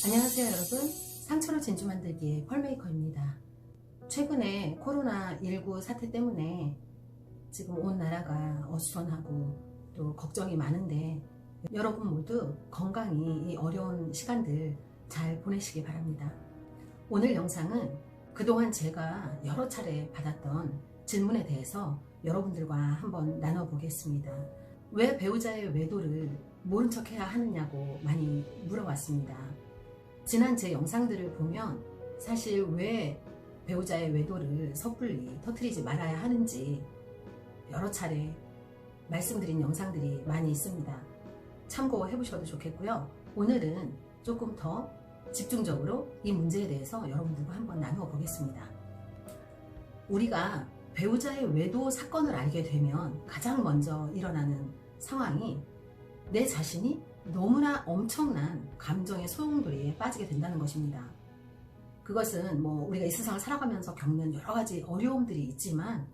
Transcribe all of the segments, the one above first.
안녕하세요 여러분, 상처로 진주 만들기의 펄메이커입니다. 최근에 코로나19 사태 때문에 지금 온 나라가 어수선하고 또 걱정이 많은데 여러분 모두 건강히 이 어려운 시간들 잘 보내시기 바랍니다. 오늘 영상은 그동안 제가 여러 차례 받았던 질문에 대해서 여러분들과 한번 나눠보겠습니다. 왜 배우자의 외도를 모른 척 해야 하느냐고 많이 물어봤습니다. 지난 제 영상들을 보면 사실 왜 배우자의 외도를 섣불리 터뜨리지 말아야 하는지 여러 차례 말씀드린 영상들이 많이 있습니다. 참고해 보셔도 좋겠고요. 오늘은 조금 더 집중적으로 이 문제에 대해서 여러분들과 한번 나누어 보겠습니다. 우리가 배우자의 외도 사건을 알게 되면 가장 먼저 일어나는 상황이 내 자신이 너무나 엄청난 감정의 소용돌이에 빠지게 된다는 것입니다. 그것은 우리가 이 세상을 살아가면서 겪는 여러 가지 어려움들이 있지만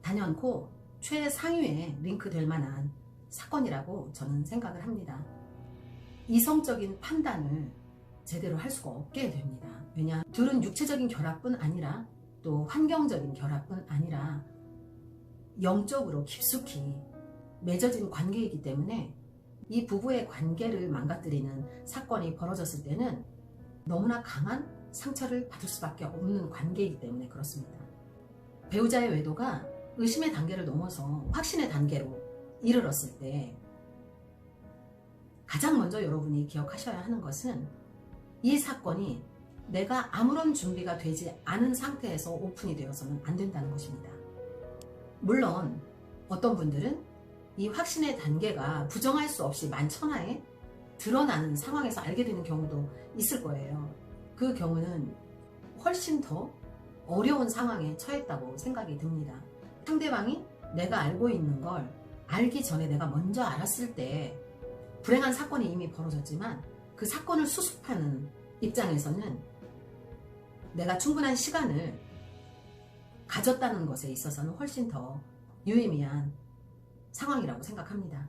단연코 최상위에 링크될 만한 사건이라고 저는 생각을 합니다. 이성적인 판단을 제대로 할 수가 없게 됩니다. 왜냐? 둘은 육체적인 결합뿐 아니라 또 환경적인 결합뿐 아니라 영적으로 깊숙이 맺어진 관계이기 때문에 이 부부의 관계를 망가뜨리는 사건이 벌어졌을 때는 너무나 강한 상처를 받을 수밖에 없는 관계이기 때문에 그렇습니다. 배우자의 외도가 의심의 단계를 넘어서 확신의 단계로 이르렀을 때 가장 먼저 여러분이 기억하셔야 하는 것은 이 사건이 내가 아무런 준비가 되지 않은 상태에서 오픈이 되어서는 안 된다는 것입니다. 물론 어떤 분들은 이 확신의 단계가 부정할 수 없이 만천하에 드러나는 상황에서 알게 되는 경우도 있을 거예요. 그 경우는 훨씬 더 어려운 상황에 처했다고 생각이 듭니다. 상대방이 내가 알고 있는 걸 알기 전에 내가 먼저 알았을 때 불행한 사건이 이미 벌어졌지만 그 사건을 수습하는 입장에서는 내가 충분한 시간을 가졌다는 것에 있어서는 훨씬 더 유의미한 상황이라고 생각합니다.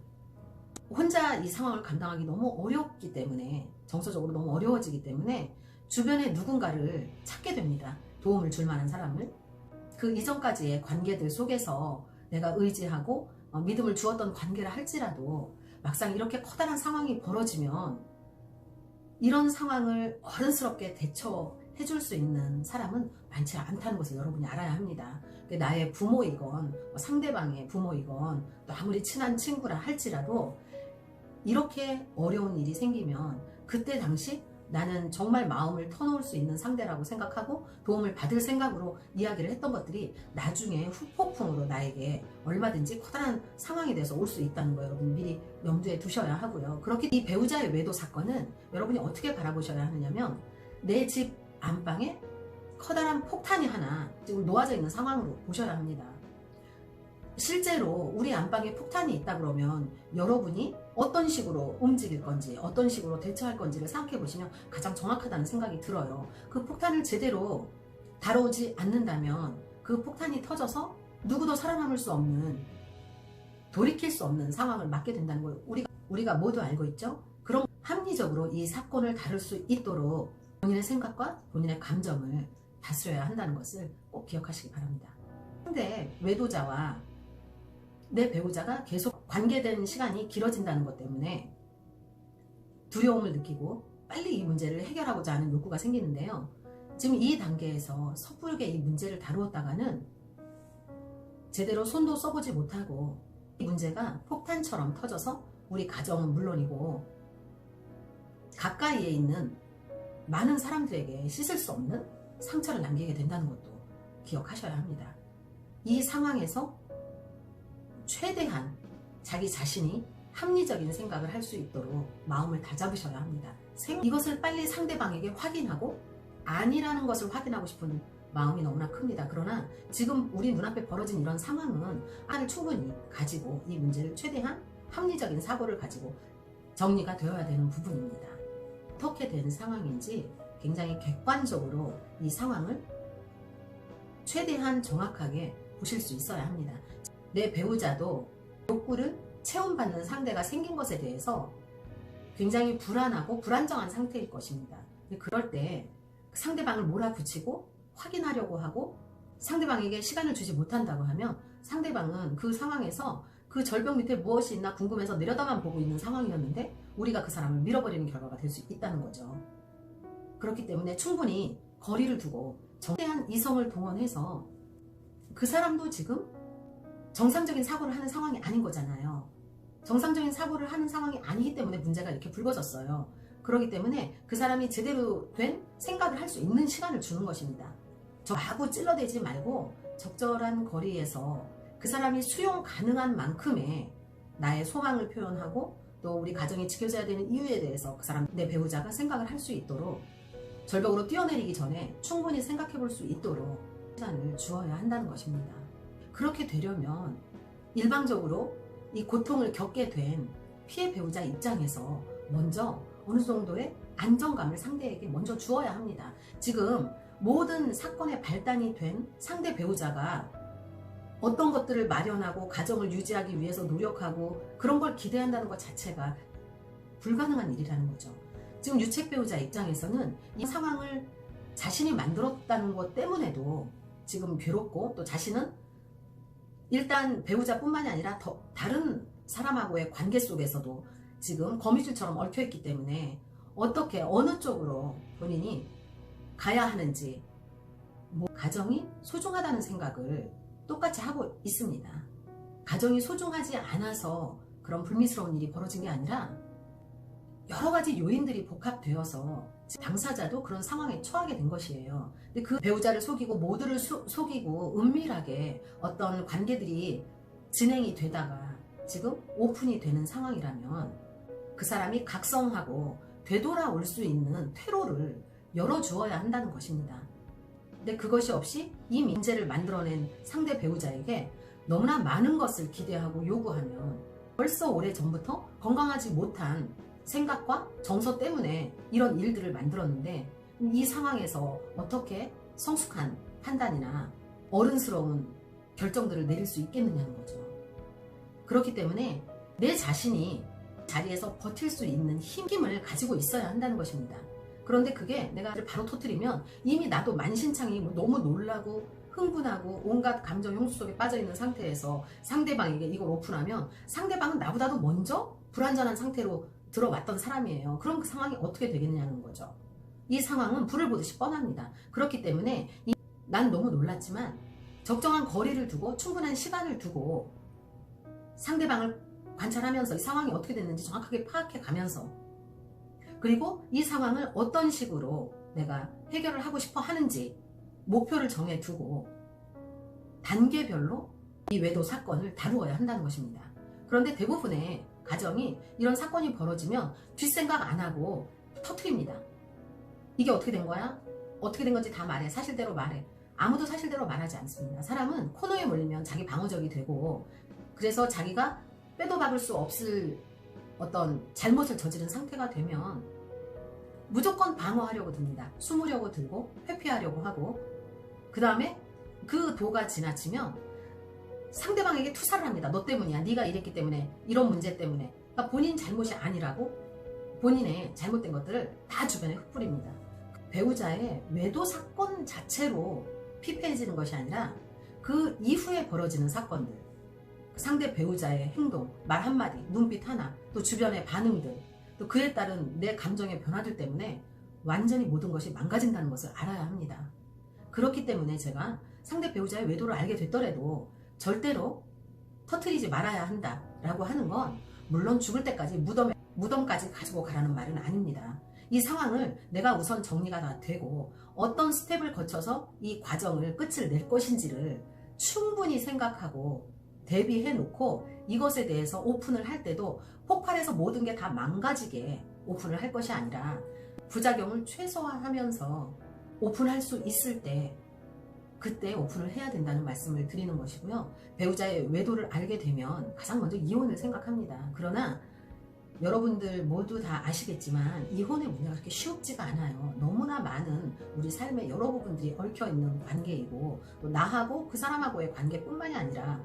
혼자 이 상황을 감당하기 너무 어렵기 때문에 정서적으로 너무 어려워지기 때문에 주변에 누군가를 찾게 됩니다. 도움을 줄 만한 사람을. 그 이전까지의 관계들 속에서 내가 의지하고 믿음을 주었던 관계를 할지라도 막상 이렇게 커다란 상황이 벌어지면 이런 상황을 어른스럽게 대처해 줄 수 있는 사람은 많지 않다는 것을 여러분이 알아야 합니다. 나의 부모이건 상대방의 부모이건 또 아무리 친한 친구라 할지라도 이렇게 어려운 일이 생기면 그때 당시 나는 정말 마음을 터놓을 수 있는 상대라고 생각하고 도움을 받을 생각으로 이야기를 했던 것들이 나중에 후폭풍으로 나에게 얼마든지 커다란 상황이 돼서 올 수 있다는 거 여러분 미리 염두에 두셔야 하고요. 그렇게 이 배우자의 외도 사건은 여러분이 어떻게 바라보셔야 하느냐면 내 집 안방에 커다란 폭탄이 하나 지금 놓아져 있는 상황으로 보셔야 합니다. 실제로 우리 안방에 폭탄이 있다 그러면 여러분이 어떤 식으로 움직일 건지 어떤 식으로 대처할 건지를 생각해 보시면 가장 정확하다는 생각이 들어요. 그 폭탄을 제대로 다뤄오지 않는다면 그 폭탄이 터져서 누구도 살아남을 수 없는 돌이킬 수 없는 상황을 맞게 된다는 걸 우리가 모두 알고 있죠. 그럼 합리적으로 이 사건을 다룰 수 있도록 본인의 생각과 본인의 감정을 다스려야 한다는 것을 꼭 기억하시기 바랍니다. 근데 외도자와 내 배우자가 계속 관계된 시간이 길어진다는 것 때문에 두려움을 느끼고 빨리 이 문제를 해결하고자 하는 욕구가 생기는데요. 지금 이 단계에서 섣부르게 이 문제를 다루었다가는 제대로 손도 써보지 못하고 이 문제가 폭탄처럼 터져서 우리 가정은 물론이고 가까이에 있는 많은 사람들에게 씻을 수 없는 상처를 남기게 된다는 것도 기억하셔야 합니다. 이 상황에서 최대한 자기 자신이 합리적인 생각을 할 수 있도록 마음을 다잡으셔야 합니다. 이것을 빨리 상대방에게 확인하고 아니라는 것을 확인하고 싶은 마음이 너무나 큽니다. 그러나 지금 우리 눈앞에 벌어진 이런 상황은 안을 충분히 가지고 이 문제를 최대한 합리적인 사고를 가지고 정리가 되어야 되는 부분입니다. 어떻게 된 상황인지 굉장히 객관적으로 이 상황을 최대한 정확하게 보실 수 있어야 합니다. 내 배우자도 욕구를 체험받는 상대가 생긴 것에 대해서 굉장히 불안하고 불안정한 상태일 것입니다. 그럴 때 상대방을 몰아붙이고 확인하려고 하고 상대방에게 시간을 주지 못한다고 하면 상대방은 그 상황에서 그 절벽 밑에 무엇이 있나 궁금해서 내려다만 보고 있는 상황이었는데 우리가 그 사람을 밀어버리는 결과가 될 수 있다는 거죠. 그렇기 때문에 충분히 거리를 두고 정대한 이성을 동원해서 그 사람도 지금 정상적인 사고를 하는 상황이 아닌 거잖아요. 정상적인 사고를 하는 상황이 아니기 때문에 문제가 이렇게 불거졌어요. 그렇기 때문에 그 사람이 제대로 된 생각을 할 수 있는 시간을 주는 것입니다. 마구 찔러대지 말고 적절한 거리에서 그 사람이 수용 가능한 만큼의 나의 소망을 표현하고 또 우리 가정이 지켜져야 되는 이유에 대해서 그 사람, 내 배우자가 생각을 할 수 있도록 절벽으로 뛰어내리기 전에 충분히 생각해 볼 수 있도록 시간을 주어야 한다는 것입니다. 그렇게 되려면 일방적으로 이 고통을 겪게 된 피해 배우자 입장에서 먼저 어느 정도의 안정감을 상대에게 먼저 주어야 합니다. 지금 모든 사건의 발단이 된 상대 배우자가 어떤 것들을 마련하고 가정을 유지하기 위해서 노력하고 그런 걸 기대한다는 것 자체가 불가능한 일이라는 거죠. 지금 유책 배우자 입장에서는 이 상황을 자신이 만들었다는 것 때문에도 지금 괴롭고 또 자신은 일단 배우자뿐만이 아니라 다른 사람하고의 관계 속에서도 지금 거미줄처럼 얽혀있기 때문에 어떻게 어느 쪽으로 본인이 가야 하는지 가정이 소중하다는 생각을 똑같이 하고 있습니다. 가정이 소중하지 않아서 그런 불미스러운 일이 벌어진 게 아니라 여러 가지 요인들이 복합되어서 당사자도 그런 상황에 처하게 된 것이에요. 근데 그 배우자를 속이고 모두를 속이고 은밀하게 어떤 관계들이 진행이 되다가 지금 오픈이 되는 상황이라면 그 사람이 각성하고 되돌아올 수 있는 퇴로를 열어주어야 한다는 것입니다. 근데 그것이 없이 이 문제를 만들어낸 상대 배우자에게 너무나 많은 것을 기대하고 요구하면 벌써 오래전부터 건강하지 못한 생각과 정서 때문에 이런 일들을 만들었는데 이 상황에서 어떻게 성숙한 판단이나 어른스러운 결정들을 내릴 수 있겠느냐는 거죠. 그렇기 때문에 내 자신이 자리에서 버틸 수 있는 힘을 가지고 있어야 한다는 것입니다. 그런데 그게 내가 바로 터뜨리면 이미 나도 만신창이 너무 놀라고 흥분하고 온갖 감정 홍수 속에 빠져있는 상태에서 상대방에게 이걸 오픈하면 상대방은 나보다도 먼저 불완전한 상태로 들어왔던 사람이에요. 그럼 그 상황이 어떻게 되겠느냐는 거죠. 이 상황은 불을 보듯이 뻔합니다. 그렇기 때문에 난 너무 놀랐지만 적정한 거리를 두고 충분한 시간을 두고 상대방을 관찰하면서 이 상황이 어떻게 됐는지 정확하게 파악해 가면서 그리고 이 상황을 어떤 식으로 내가 해결을 하고 싶어 하는지 목표를 정해 두고 단계별로 이 외도 사건을 다루어야 한다는 것입니다. 그런데 대부분의 가정이 이런 사건이 벌어지면 뒷생각 안 하고 터트립니다. 이게 어떻게 된 거야? 어떻게 된 건지 다 말해. 사실대로 말해. 아무도 사실대로 말하지 않습니다. 사람은 코너에 몰리면 자기 방어적이 되고 그래서 자기가 빼도 박을 수 없을 어떤 잘못을 저지른 상태가 되면 무조건 방어하려고 듭니다. 숨으려고 들고 회피하려고 하고 그 다음에 그 도가 지나치면 상대방에게 투사를 합니다. 너 때문이야. 네가 이랬기 때문에 이런 문제 때문에 그러니까 본인 잘못이 아니라고 본인의 잘못된 것들을 다 주변에 흩뿌립니다. 배우자의 외도 사건 자체로 피폐해지는 것이 아니라 그 이후에 벌어지는 사건들 상대 배우자의 행동, 말 한마디, 눈빛 하나, 또 주변의 반응들, 또 그에 따른 내 감정의 변화들 때문에 완전히 모든 것이 망가진다는 것을 알아야 합니다. 그렇기 때문에 제가 상대 배우자의 외도를 알게 됐더라도 절대로 터뜨리지 말아야 한다라고 하는 건 물론 죽을 때까지 무덤까지 가지고 가라는 말은 아닙니다. 이 상황을 내가 우선 정리가 다 되고 어떤 스텝을 거쳐서 이 과정을 끝을 낼 것인지를 충분히 생각하고 대비해 놓고 이것에 대해서 오픈을 할 때도 폭발해서 모든 게 다 망가지게 오픈을 할 것이 아니라 부작용을 최소화하면서 오픈할 수 있을 때 그때 오픈을 해야 된다는 말씀을 드리는 것이고요. 배우자의 외도를 알게 되면 가장 먼저 이혼을 생각합니다. 그러나 여러분들 모두 다 아시겠지만 이혼의 문제가 그렇게 쉽지가 않아요. 너무나 많은 우리 삶의 여러 부분들이 얽혀있는 관계이고 또 나하고 그 사람하고의 관계뿐만이 아니라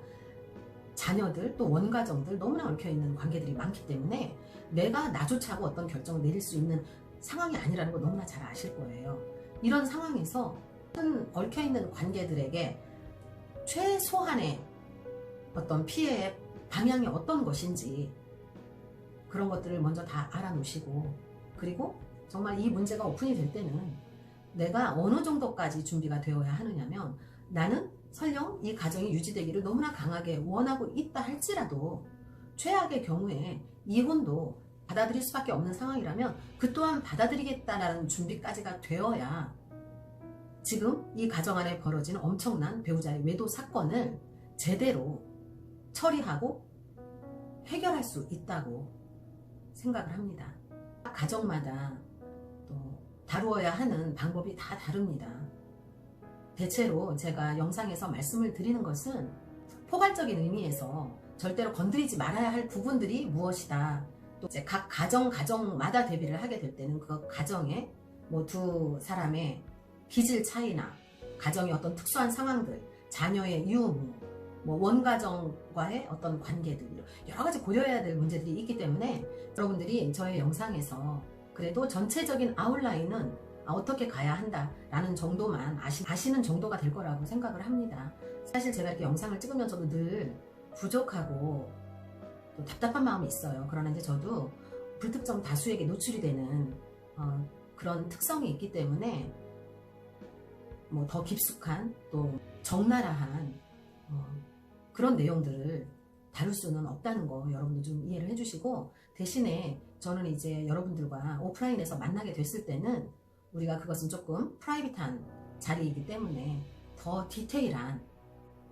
자녀들 또 원가정들 너무나 얽혀있는 관계들이 많기 때문에 내가 나조차고 어떤 결정을 내릴 수 있는 상황이 아니라는 거 너무나 잘 아실 거예요. 이런 상황에서 얽혀있는 관계들에게 최소한의 어떤 피해의 방향이 어떤 것인지 그런 것들을 먼저 다 알아놓으시고, 그리고 정말 이 문제가 오픈이 될 때는 내가 어느 정도까지 준비가 되어야 하느냐면, 나는 설령 이 가정이 유지되기를 너무나 강하게 원하고 있다 할지라도 최악의 경우에 이혼도 받아들일 수밖에 없는 상황이라면 그 또한 받아들이겠다라는 준비까지가 되어야 지금 이 가정 안에 벌어진 엄청난 배우자의 외도 사건을 제대로 처리하고 해결할 수 있다고 생각을 합니다. 가정마다 또 다루어야 하는 방법이 다 다릅니다. 대체로 제가 영상에서 말씀을 드리는 것은 포괄적인 의미에서 절대로 건드리지 말아야 할 부분들이 무엇이다. 또 이제 각 가정마다 대비를 하게 될 때는 그 가정에 뭐 두 사람의 기질 차이나 가정의 어떤 특수한 상황들, 자녀의 유무, 뭐 원가정과의 어떤 관계들, 여러 가지 고려해야 될 문제들이 있기 때문에 여러분들이 저의 영상에서 그래도 전체적인 아웃라인은 어떻게 가야 한다라는 정도만 아시는 정도가 될 거라고 생각을 합니다. 사실 제가 이렇게 영상을 찍으면서도 늘 부족하고 또 답답한 마음이 있어요. 그러나 이제 저도 불특정 다수에게 노출이 되는 그런 특성이 있기 때문에 뭐 더 깊숙한 또 적나라한 그런 내용들을 다룰 수는 없다는 거 여러분들 좀 이해를 해주시고, 대신에 저는 이제 여러분들과 오프라인에서 만나게 됐을 때는 우리가 그것은 조금 프라이빗한 자리이기 때문에 더 디테일한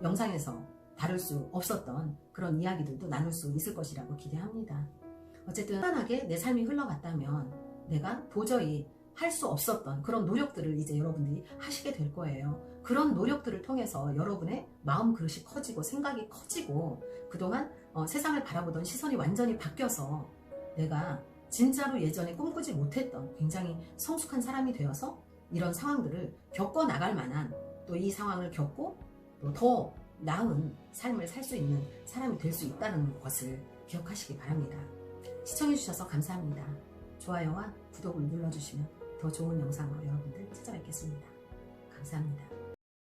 영상에서 다룰 수 없었던 그런 이야기들도 나눌 수 있을 것이라고 기대합니다. 어쨌든 편안하게 내 삶이 흘러갔다면 내가 도저히 할 수 없었던 그런 노력들을 이제 여러분들이 하시게 될 거예요. 그런 노력들을 통해서 여러분의 마음 그릇이 커지고 생각이 커지고 그동안 세상을 바라보던 시선이 완전히 바뀌어서 내가 진짜로 예전에 꿈꾸지 못했던 굉장히 성숙한 사람이 되어서 이런 상황들을 겪어 나갈 만한, 또 이 상황을 겪고 또 더 나은 삶을 살 수 있는 사람이 될 수 있다는 것을 기억하시기 바랍니다. 시청해주셔서 감사합니다. 좋아요와 구독을 눌러주시면 더 좋은 영상으로 여러분들 찾아뵙겠습니다. 감사합니다.